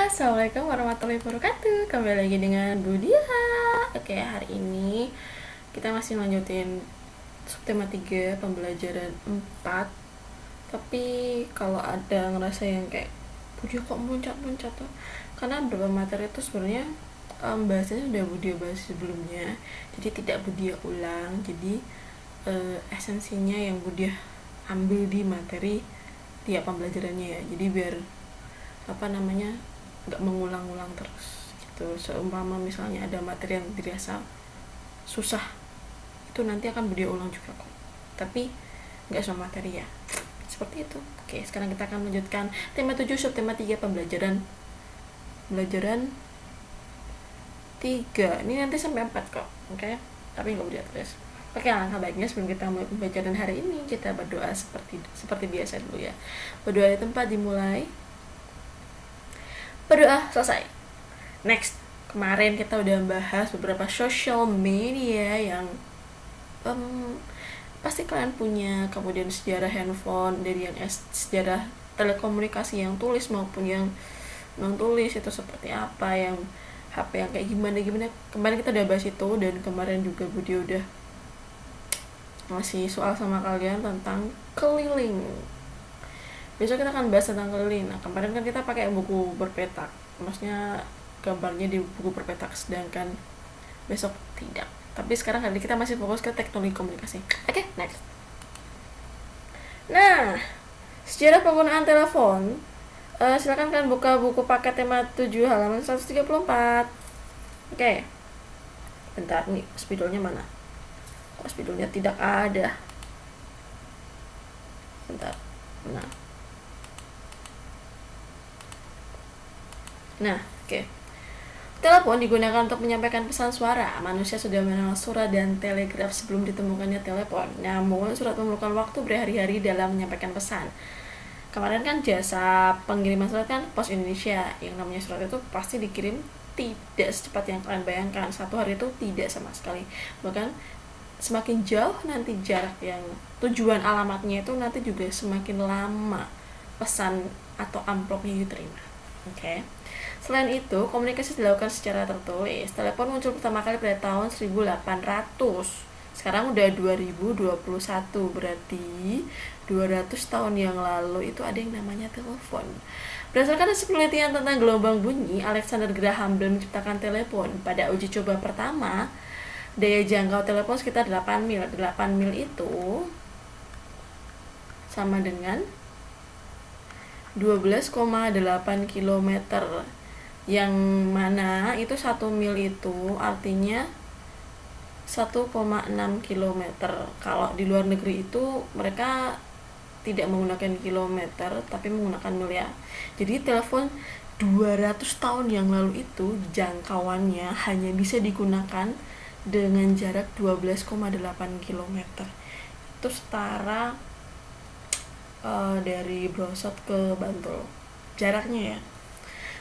Assalamualaikum warahmatullahi wabarakatuh. Kembali lagi dengan Budia. Oke, hari ini kita masih lanjutin subtema 3 pembelajaran 4. Tapi kalau ada ngerasa yang kayak Budia kok muncrat-muncrat tuh, karena beberapa materi itu sebenarnya bahasanya udah Budia bahas sebelumnya, jadi tidak Budia ulang. Jadi esensinya yang Budia ambil di materi tiap pembelajarannya ya. Jadi biar nggak mengulang-ulang terus gitu. Seumpama misalnya ada materi yang dirasa susah, itu nanti akan Budia ulang juga kok, tapi nggak semua materi ya, seperti itu. Oke, sekarang kita akan melanjutkan tema 7 subtema 3 pembelajaran 3. Ini nanti sampai 4 kok, oke? Tapi nggak Budia tulis. Oke, alangkah baiknya sebelum kita mulai pembelajaran hari ini, kita berdoa seperti biasa dulu ya. Berdoa di tempat dimulai, berdoa selesai. Next, kemarin kita udah bahas beberapa social media yang pasti kalian punya, kemudian sejarah handphone dari yang sejarah telekomunikasi yang tulis maupun yang non tulis itu seperti apa, yang HP yang kayak gimana. Kemarin kita udah bahas itu, dan kemarin juga Budi udah ngasih soal sama kalian tentang keliling. Besok kita akan bahas tentang keliling. Nah, kemarin kan kita pakai buku berpetak, maksudnya gambarnya di buku berpetak, sedangkan besok tidak. Tapi sekarang hari ini kita masih fokus ke teknologi komunikasi. Oke, next. Nah, sejarah penggunaan telepon. Silakan kalian buka buku paket tema 7 halaman 134. Oke. Bentar, nih spidolnya mana? Kok spidolnya tidak ada? Bentar. Nah, oke. Telepon digunakan untuk menyampaikan pesan suara. Manusia sudah mengenal surat dan telegraf sebelum ditemukannya telepon. Namun, surat memerlukan waktu berhari-hari dalam menyampaikan pesan. Kemarin kan jasa pengiriman surat kan Pos Indonesia. Yang namanya surat itu pasti dikirim tidak secepat yang kalian bayangkan. 1 hari itu tidak sama sekali. Bahkan semakin jauh nanti jarak yang tujuan alamatnya itu, nanti juga semakin lama pesan atau amplopnya diterima. Oke. Selain itu, komunikasi dilakukan secara tertulis. Telepon muncul pertama kali pada tahun 1800. Sekarang udah 2021, berarti 200 tahun yang lalu itu ada yang namanya telepon. Berdasarkan hasil penelitian tentang gelombang bunyi, Alexander Graham Bell menciptakan telepon. Pada uji coba pertama, daya jangkau telepon sekitar 8 mil. 8 mil itu sama dengan 12,8 km, yang mana itu 1 mil itu artinya 1,6 km. Kalau di luar negeri itu mereka tidak menggunakan kilometer tapi menggunakan mil ya. Jadi telepon 200 tahun yang lalu itu jangkauannya hanya bisa digunakan dengan jarak 12,8 km. Itu setara dari Brosot ke Bantul jaraknya ya.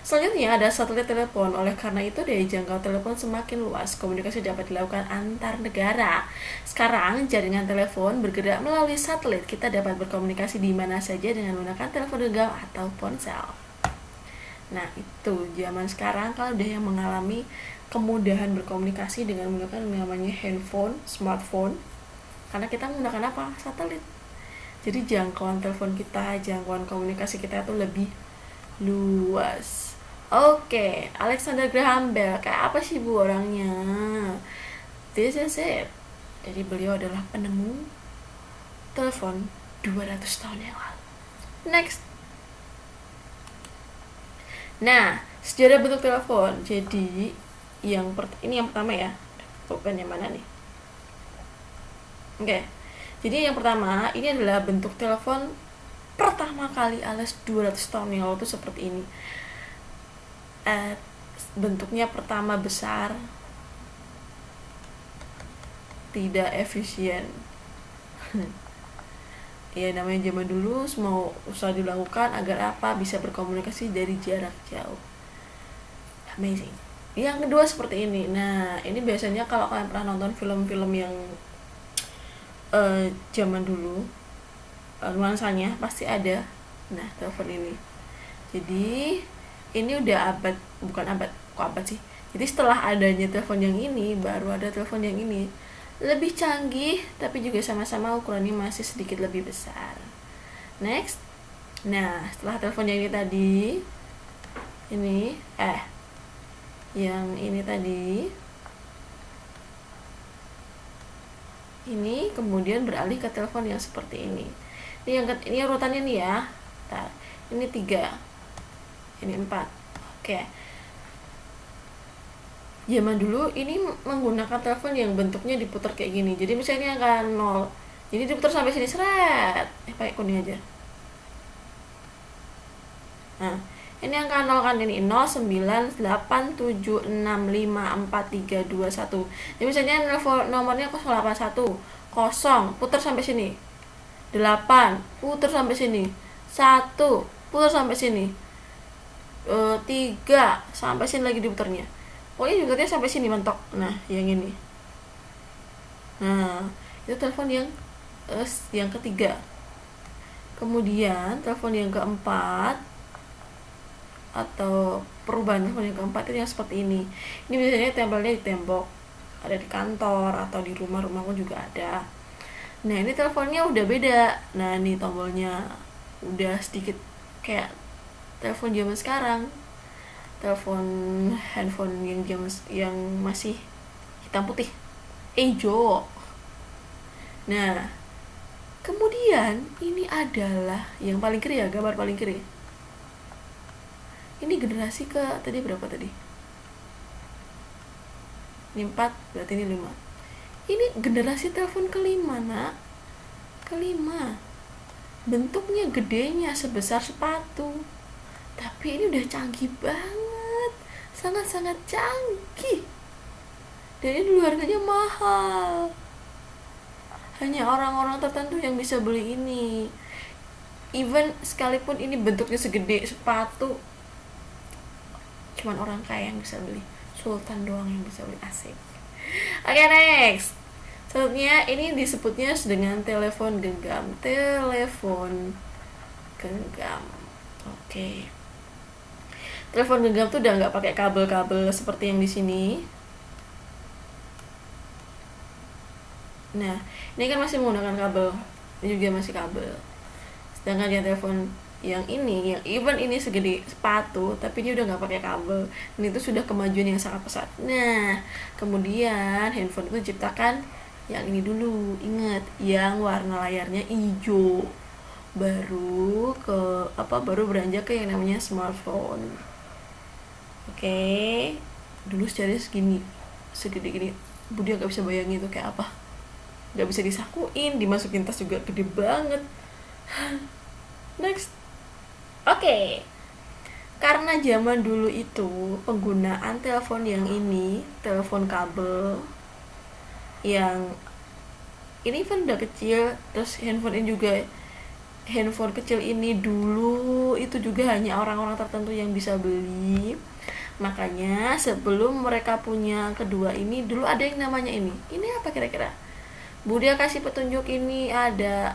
Selanjutnya ada satelit telepon. Oleh karena itu daya jangkau telepon semakin luas, komunikasi dapat dilakukan antar negara. Sekarang jaringan telepon bergerak melalui satelit. Kita dapat berkomunikasi di mana saja dengan menggunakan telepon genggam atau ponsel. Nah, itu zaman sekarang kalau udah yang mengalami kemudahan berkomunikasi dengan menggunakan namanya handphone, smartphone, karena kita menggunakan apa? Satelit. Jadi jangkauan telepon kita, jangkauan komunikasi kita itu lebih luas. Oke, Alexander Graham Bell, kayak apa sih Bu orangnya? This is it. Jadi beliau adalah penemu telepon 200 tahun yang lalu. Next. Nah, sejarah bentuk telepon. Jadi ini yang pertama ya. Bukan yang mana nih? Oke. Jadi yang pertama, ini adalah bentuk telepon pertama kali alias 200 tahun yang lalu itu seperti ini. Bentuknya pertama besar, tidak efisien. Ya namanya zaman dulu, semua usaha dilakukan agar apa? Bisa berkomunikasi dari jarak jauh. Amazing. Yang kedua seperti ini. Nah, ini biasanya kalau kalian pernah nonton film-film yang zaman dulu, nuansanya pasti ada. Nah, telepon ini. Jadi ini udah abad, bukan abad, kok abad sih, jadi setelah adanya telepon yang ini baru ada telepon yang ini lebih canggih, tapi juga sama-sama ukurannya masih sedikit lebih besar. Next. Nah, setelah telepon yang ini tadi, ini yang ini tadi, ini kemudian beralih ke telepon yang seperti ini. Ini urutannya nih ya. Nah, ini 3, ini 4. Oke. Zaman dulu ini menggunakan telepon yang bentuknya diputar kayak gini. Jadi misalnya ini angka 0. Jadi diputar sampai sini, seret. Pakai kuning aja. Nah, ini angka 0 kan, ini 0, 9, 8, 7, 6, 5, 4, 3, 2, 1. Jadi misalnya nomornya 081, 0, putar sampai sini. 8, putar sampai sini. 1, putar sampai sini. 3, sampai sini lagi diputarnya. Pokoknya juga dia sampai sini mentok. Nah, yang ini. Nah, itu telepon yang ketiga. Kemudian telepon yang keempat atau perubahan telepon yang keempat itu yang seperti ini. Ini biasanya tempelnya di tembok, ada di kantor atau di rumah-rumahku juga ada. Nah, ini teleponnya udah beda. Nah, ini tombolnya udah sedikit kayak telepon zaman sekarang. Telepon handphone yang masih hitam putih, hijau. Nah, kemudian ini adalah yang paling kiri ya, gambar paling kiri. Ini generasi ke tadi berapa tadi? Ini 4, berarti ini 5. Ini generasi telepon kelima, nak. Kelima. Bentuknya gedenya sebesar sepatu. Tapi ini udah canggih banget. Sangat-sangat canggih. Dan ini dulu harganya mahal. Hanya orang-orang tertentu yang bisa beli ini. Even sekalipun ini bentuknya segede sepatu, cuman orang kaya yang bisa beli. Sultan doang yang bisa beli, asik. Oke, next. Selanjutnya ini disebutnya dengan telepon genggam. Telepon genggam. Oke. Telepon genggam tuh udah nggak pakai kabel-kabel seperti yang di sini. Nah, ini kan masih menggunakan kabel. Ini juga masih kabel. Sedangkan yang telepon yang ini, yang even ini segede sepatu, tapi ini udah nggak pakai kabel. Dan itu sudah kemajuan yang sangat pesat. Nah, kemudian handphone itu diciptakan yang ini dulu. Ingat, yang warna layarnya hijau. Baru beranjak ke yang namanya smartphone. Oke. Dulu sejarahnya segede gini. Budi nggak bisa bayangin itu kayak apa. Nggak bisa disakuin, dimasukin tas juga gede banget. Next. Oke. Karena zaman dulu itu penggunaan telepon yang ini, telepon kabel yang ini kan udah kecil, terus handphone ini juga, handphone kecil ini dulu itu juga hanya orang-orang tertentu yang bisa beli. Makanya sebelum mereka punya kedua ini, dulu ada yang namanya ini. Ini apa kira-kira? Budia kasih petunjuk, ini ada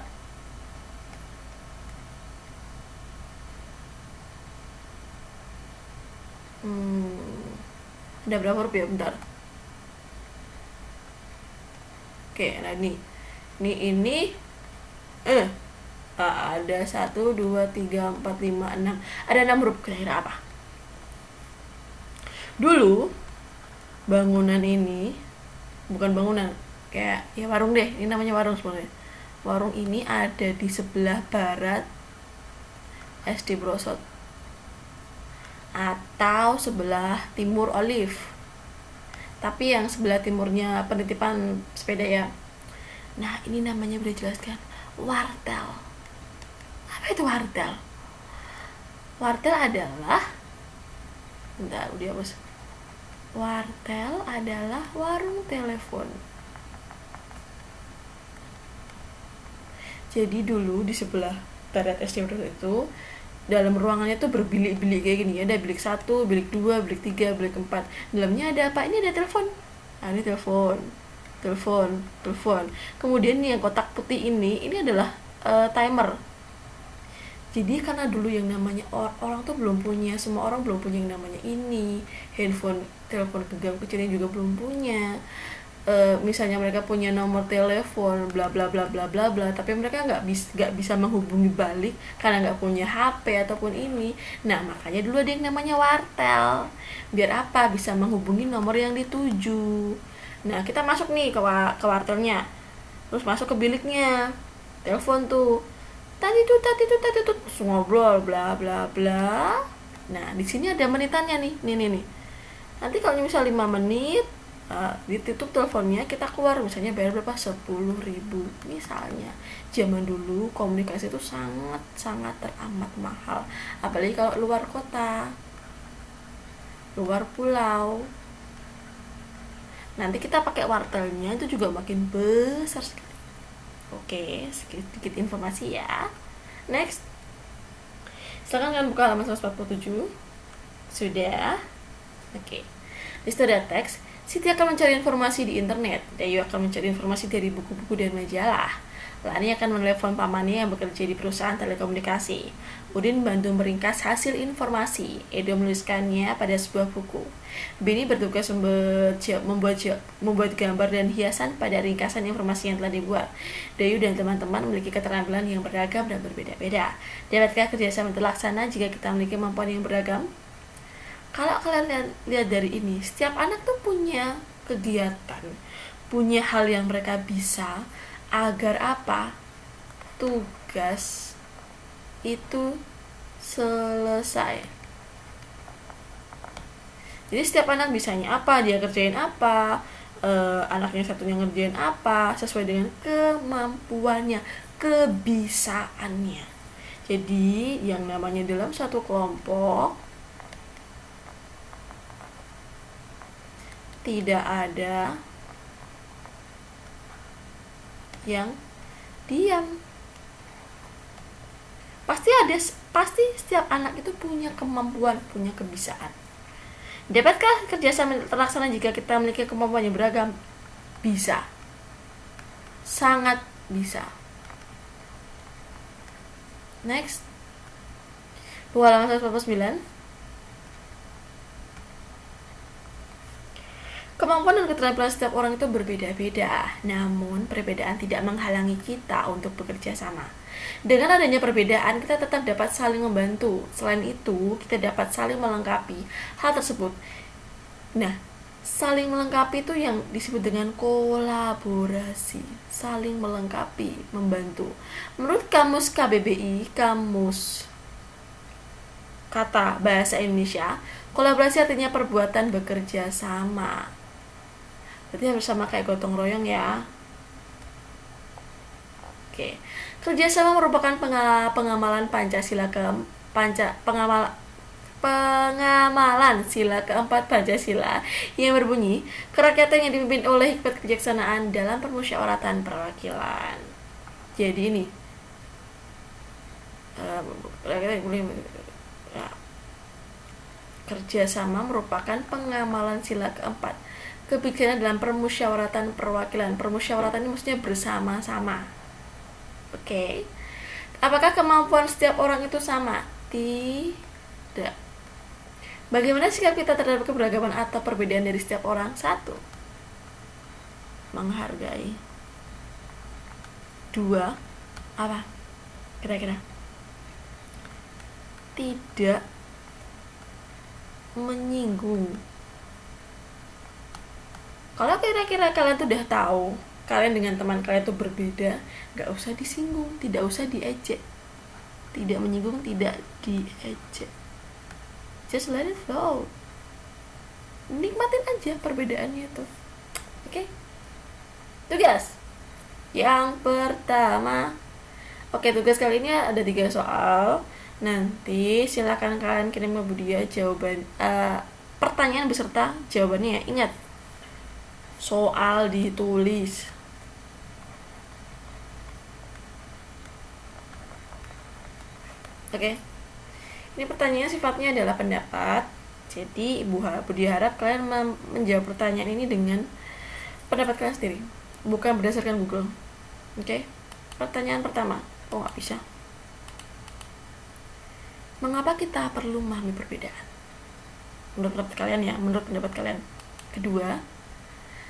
ada berapa huruf ya? Bentar. Oke, nah ini ada 1, 2, 3, 4, 5, 6. Ada 6 huruf, kira-kira apa? Dulu bangunan ini, bukan bangunan, kayak ya warung deh, ini namanya warung sebenarnya. Warung ini ada di sebelah barat SD Brosot atau sebelah timur Olive. Tapi yang sebelah timurnya penitipan sepeda ya. Nah, ini namanya boleh jelaskan, wartel. Apa itu wartel? Wartel adalah, bentar, udah bos. Wartel adalah warung telepon. Jadi dulu di sebelah barat SD itu, dalam ruangannya tuh berbilik-bilik kayak gini. Ada bilik 1, bilik 2, bilik 3, bilik 4. Dalamnya ada apa? Ini ada telepon. Nah, ini telepon. Kemudian nih yang kotak putih ini adalah timer. Jadi karena dulu yang namanya orang tuh belum punya, semua orang belum punya yang namanya ini, handphone, telepon genggam kecilnya juga belum punya. Misalnya mereka punya nomor telepon bla bla bla bla bla bla, tapi mereka nggak bisa menghubungi balik karena nggak punya HP ataupun ini. Nah makanya dulu ada yang namanya wartel, biar apa, bisa menghubungi nomor yang dituju. Nah kita masuk nih ke wartelnya, terus masuk ke biliknya, telepon tuh, tadi tuh terus ngobrol bla bla bla. Nah di sini ada menitannya nih. Nanti kalau misal 5 menit ditutup teleponnya, kita keluar, misalnya bayar berapa, 10.000 misalnya. Zaman dulu komunikasi itu sangat sangat teramat mahal, apalagi kalau luar kota, luar pulau. Nanti kita pakai wartelnya itu juga makin besar sekali. Oke, sedikit informasi ya. Next, silakan kalian buka halaman 147. Sudah. Oke. Di situ ada teks. Siti akan mencari informasi di internet. Dayu akan mencari informasi dari buku-buku dan majalah. Lani akan menelepon pamannya yang bekerja di perusahaan telekomunikasi. Udin bantu meringkas hasil informasi. Edo menuliskannya pada sebuah buku. Beni bertugas membuat gambar dan hiasan pada ringkasan informasi yang telah dibuat. Dayu dan teman-teman memiliki keterampilan yang beragam dan berbeda-beda. Dapatkah kerjasama terlaksana jika kita memiliki kemampuan yang beragam? Kalau kalian lihat dari ini, setiap anak tuh punya kegiatan, punya hal yang mereka bisa, agar apa? Tugas itu selesai. Jadi setiap anak bisanya apa, dia kerjain apa, anaknya satunya ngerjain apa, sesuai dengan kemampuannya, kebisaannya. Jadi yang namanya dalam satu kelompok tidak ada yang diam. Pasti setiap anak itu punya kemampuan, punya kebisaan. Dapatkah kerjasama terlaksana jika kita memiliki kemampuan yang beragam? Bisa. Sangat bisa. Next. Buku halaman 149. Kemampuan dan keterampilan setiap orang itu berbeda-beda, namun perbedaan tidak menghalangi kita untuk bekerja sama. Dengan adanya perbedaan, kita tetap dapat saling membantu. Selain itu, kita dapat saling melengkapi hal tersebut. Nah, saling melengkapi itu yang disebut dengan kolaborasi. Saling melengkapi, membantu. Menurut Kamus KBBI, Kamus Kata Bahasa Indonesia, kolaborasi artinya perbuatan bekerja sama. Berarti harus sama kayak gotong royong ya. Oke. Kerjasama merupakan pengamalan Pancasila pengamalan sila keempat Pancasila yang berbunyi, kerakyatan yang dipimpin oleh hikmat kebijaksanaan dalam permusyawaratan perwakilan. Jadi ini kerjasama merupakan pengamalan sila keempat kebijaksanaan dalam permusyawaratan perwakilan. Permusyawaratan ini maksudnya bersama-sama. Oke. Apakah kemampuan setiap orang itu sama? Tidak. Bagaimana sikap kita terhadap keberagaman atau perbedaan dari setiap orang? 1. Menghargai. 2. Apa? Kira-kira? Tidak menyinggung. Kalau kira-kira kalian tuh udah tahu, kalian dengan teman kalian tuh berbeda, gak usah disinggung, tidak usah diejek. Tidak menyinggung, tidak diejek. Just let it flow. Nikmatin aja perbedaannya tuh. Oke? Tugas yang pertama. Oke, tugas kali ini ada 3 soal. Nanti silakan kalian kirim ke Budia jawaban pertanyaan beserta jawabannya. Ingat, soal ditulis. Oke. Ini pertanyaannya sifatnya adalah pendapat. Jadi Budi harap kalian menjawab pertanyaan ini dengan pendapat kalian sendiri, bukan berdasarkan Google. Oke. Pertanyaan pertama. Oh, nggak bisa. Mengapa kita perlu memahami perbedaan? Menurut pendapat kalian ya, menurut pendapat kalian. Kedua,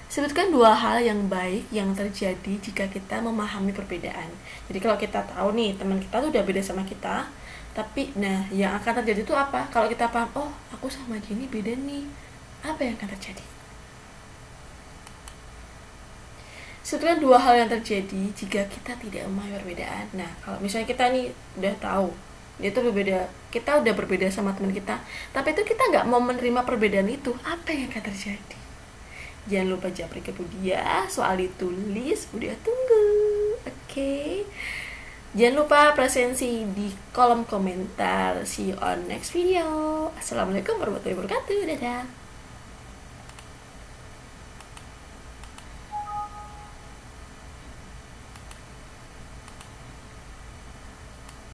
sebutkan 2 hal yang baik yang terjadi jika kita memahami perbedaan. Jadi kalau kita tahu nih teman kita tuh udah beda sama kita, tapi nah yang akan terjadi itu apa? Kalau kita paham, oh aku sama gini beda nih, apa yang akan terjadi? Sebutkan 2 hal yang terjadi jika kita tidak memahami perbedaan. Nah kalau misalnya kita nih udah tahu dia tuh berbeda, kita udah berbeda sama teman kita, tapi itu kita nggak mau menerima perbedaan itu, apa yang akan terjadi? Jangan lupa japri ke Budia, soal ditulis, Budia tunggu. Oke. Jangan lupa presensi di kolom komentar. See you on next video. Assalamualaikum warahmatullahi wabarakatuh. Dadah.